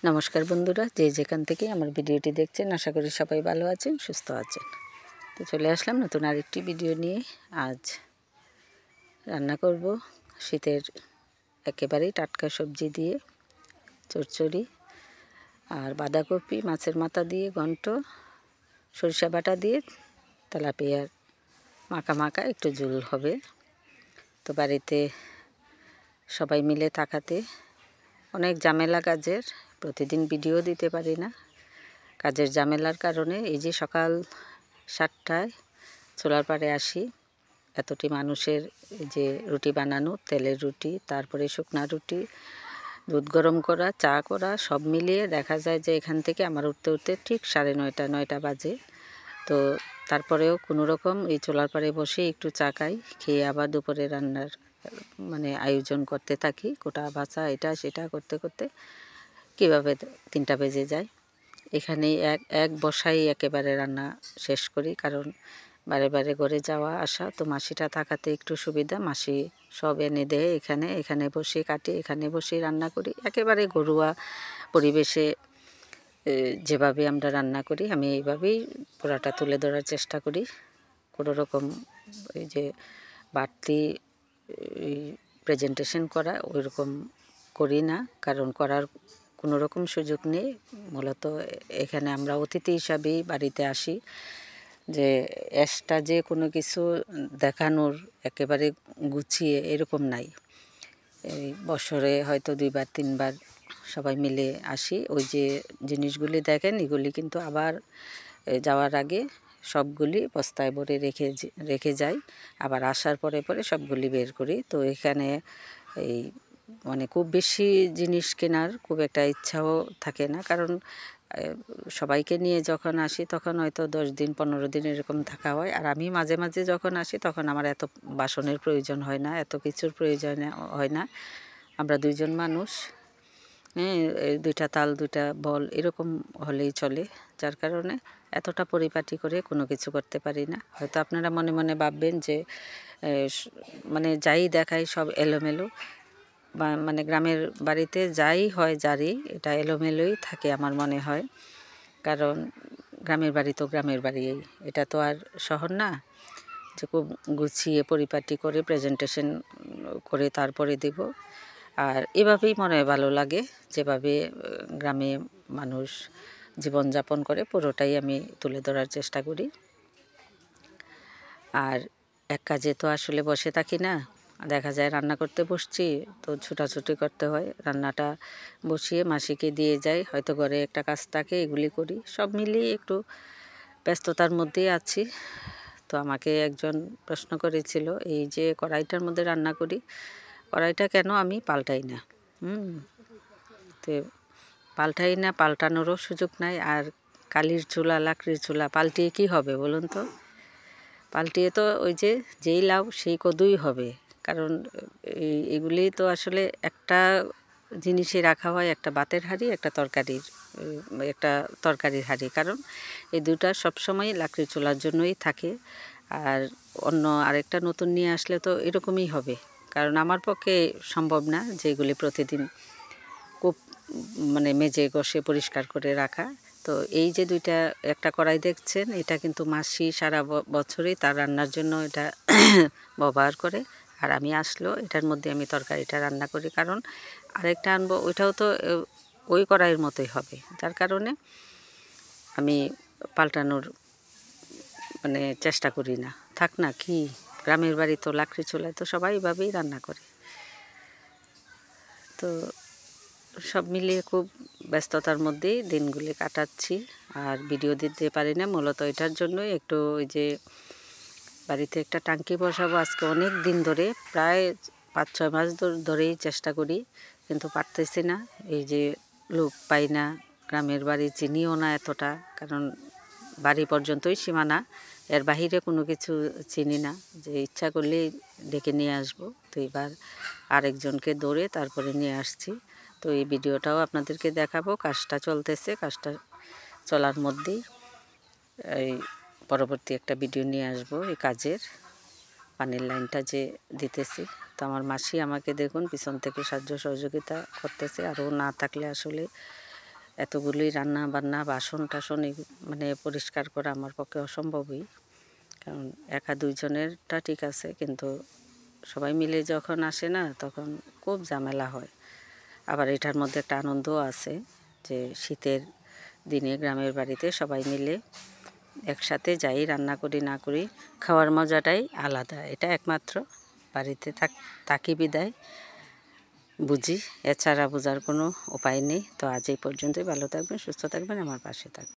নমস্কার বন্ধুরা, যে যেখান থেকে আমার ভিডিওটি দেখছেন আশা করি সবাই ভালো আছেন, সুস্থ আছেন। তো চলে আসলাম নতুন আরেকটি ভিডিও নিয়ে। আজ রান্না করব শীতের একেবারেই টাটকা সবজি দিয়ে চচ্চড়ি আর বাঁধাকপি, মাছের মাথা দিয়ে ঘন্ট, সরিষা বাটা দিয়ে তেলাপিয়ার মাখা মাখা একটু ঝোল হবে। তো বাড়িতে সবাই মিলে থাকাতে অনেক ঝামেলা কাজের, প্রতিদিন ভিডিও দিতে পারি না। কাজের ঝামেলার কারণে এই যে সকাল 7টায় চুলার পাড়ে আসি, এতটি মানুষের এই যে রুটি বানানো, তেলের রুটি, তারপরে শুকনা রুটি, দুধ গরম করা, চা করা, সব মিলিয়ে দেখা যায় যে এখান থেকে আমার উঠতে উঠতে ঠিক 9:30 বাজে। তো তারপরেও কোনো রকম এই চুলার পাড়ে বসে একটু চা খাই, খেয়ে আবার দুপুরে রান্নার আয়োজন করতে থাকি। কোটা বাছা এটা সেটা করতে করতে কীভাবে 3টা বেজে যায়। এখানেই এক বসাই একেবারে রান্না শেষ করি, কারণ বারে বারে ঘরে যাওয়া আসা, তো মাসিটা থাকাতে একটু সুবিধা। মাসি সব এনে দেয়, এখানে বসে কাটি, এখানে বসে রান্না করি। একেবারে ঘরোয়া পরিবেশে যেভাবে আমরা রান্না করি আমি এইভাবেই পুরাটা তুলে ধরার চেষ্টা করি। কোনো রকম এই যে বাড়তি প্রেজেন্টেশন করা ওই রকম করি না, কারণ করার কোনো রকম সুযোগ নেই। মূলত এখানে আমরা অতিথি হিসাবেই বাড়িতে আসি, যে এক্সট্রা যে কোনো কিছু দেখানোর একেবারে গুছিয়ে এরকম নাই। এই বছরে হয়তো 2বার 3বার সবাই মিলে আসি। ওই যে জিনিসগুলি দেখেন এগুলি কিন্তু আবার যাওয়ার আগে সবগুলি বস্তায় ভরে রেখে যাই, আবার আসার পরে পরে সবগুলি বের করি। তো এখানে এই খুব বেশি জিনিস কেনার খুব একটা ইচ্ছাও থাকে না, কারণ সবাইকে নিয়ে যখন আসি তখন হয়তো 10 দিন 15 দিন এরকম থাকা হয়। আর আমি মাঝে মাঝে যখন আসি তখন আমার এত বাসনের প্রয়োজন হয় না, এত কিছুর প্রয়োজন হয় না। আমরা 2জন মানুষ, হ্যাঁ, 2টা তাল 2টা বল এরকম হলেই চলে, যার কারণে এতটা পরিপাটি করে কোনো কিছু করতে পারি না। হয়তো আপনারা মনে মনে ভাববেন যে যাই দেখাই সব এলোমেলো, বা গ্রামের বাড়িতে যাই হয় যারই এটা এলোমেলোই থাকে আমার মনে হয়, কারণ গ্রামের বাড়ি তো গ্রামের বাড়ি, এটা তো আর শহর না যে খুব গুছিয়ে পরিপাটি করে প্রেজেন্টেশন করে তারপরে দেব। আর এভাবেই মনে হয় ভালো লাগে, যেভাবে গ্রামে মানুষ জীবনযাপন করে পুরোটাই আমি তুলে ধরার চেষ্টা করি। আর এক কাজে তো আসলে বসে থাকি না, দেখা যায় রান্না করতে বসছি তো ছুটাছুটি করতে হয়। রান্নাটা বসিয়ে মাসিকে দিয়ে যাই, হয়তো ঘরে একটা কাজ থাকে, এগুলি করি। সব মিলিয়ে একটু ব্যস্ততার মধ্যেই আছি। তো আমাকে একজন প্রশ্ন করেছিল, এই যে কড়াইটার মধ্যে রান্না করি, কড়াইটা কেন আমি পাল্টাই না। তো পাল্টাই না, পাল্টানোরও সুযোগ নাই। আর কালির চুলা, লাকড়ির চুলা পাল্টিয়ে কী হবে বলুন তো? পাল্টিয়ে তো ওই যে যেই লাউ সেই কদুই হবে, কারণ এগুলি তো আসলে একটা জিনিসে রাখা হয়, একটা ভাতের হাঁড়ি, একটা তরকারির হাঁড়ি, কারণ এই দুটা সবসময় লাকড়ির চুলার জন্যই থাকে। আর অন্য আরেকটা নতুন নিয়ে আসলে তো এরকমই হবে, কারণ আমার পক্ষে সম্ভব না যে এগুলি প্রতিদিন খুব মেজে ঘষে পরিষ্কার করে রাখা। তো এই যে একটা কড়াই দেখছেন, এটা কিন্তু মাসি সারা বছরই তার রান্নার জন্য এটা ব্যবহার করে। আর আমি আসলেও এটার মধ্যে আমি তরকারিটা রান্না করি, কারণ আরেকটা আনবো ওইটাও তো ওই কড়াইয়ের মতোই হবে, যার কারণে আমি পাল্টানোর চেষ্টা করি না। থাক না, কি গ্রামের বাড়ি তো লাকড়ি চুলায় তো সবাই এভাবেই রান্না করে। তো সব মিলিয়ে খুব ব্যস্ততার মধ্যেই দিনগুলি কাটাচ্ছি, আর ভিডিও দিতে পারি না। মূলত এটার জন্যই একটু ওই যে বাড়িতে একটা টাঙ্কি বসাবো আজকে অনেক দিন ধরে, প্রায় 5-6 মাস ধরেই চেষ্টা করি, কিন্তু পারতেছি না। এই যে লোক পাই না, গ্রামের বাড়ি চিনিও না এতটা, কারণ বাড়ি পর্যন্তই সীমানা, এর বাহিরে কোনো কিছু চিনি না, যে ইচ্ছা করলেই ডেকে নিয়ে আসবো। তো এবার আরেকজনকে দৌড়ে তারপরে নিয়ে আসছি। তো এই ভিডিওটাও আপনাদেরকে দেখাবো, কাজটা চলতেছে, কাজটা চলার মধ্যেই এই পরবর্তী একটা ভিডিও নিয়ে আসবো এই কাজের, পানির লাইনটা যে দিতেছি। তো আমার মাসি আমাকে দেখুন পিছন থেকে সাহায্য সহযোগিতা করতেছে, আর ও না থাকলে আসলে এতগুলি রান্না বান্না বাসন টাসন মানে পরিষ্কার করা আমার পক্ষে অসম্ভবই, কারণ একা দুইজনেরটা ঠিক আছে, কিন্তু সবাই মিলে যখন আসে না তখন খুব ঝামেলা হয়। আবার এটার মধ্যে একটা আনন্দও আছে যে শীতের দিনে গ্রামের বাড়িতে সবাই মিলে একসাথে যাই, রান্না করি না করি, খাওয়ার মজাটাই আলাদা। এটা একমাত্র বাড়িতে থাকি বিদায় বুঝি, এছাড়া বোঝার কোনো উপায় নেই। তো আজ এই পর্যন্তই। ভালো থাকবেন, সুস্থ থাকবেন, আমার পাশে থাকবেন।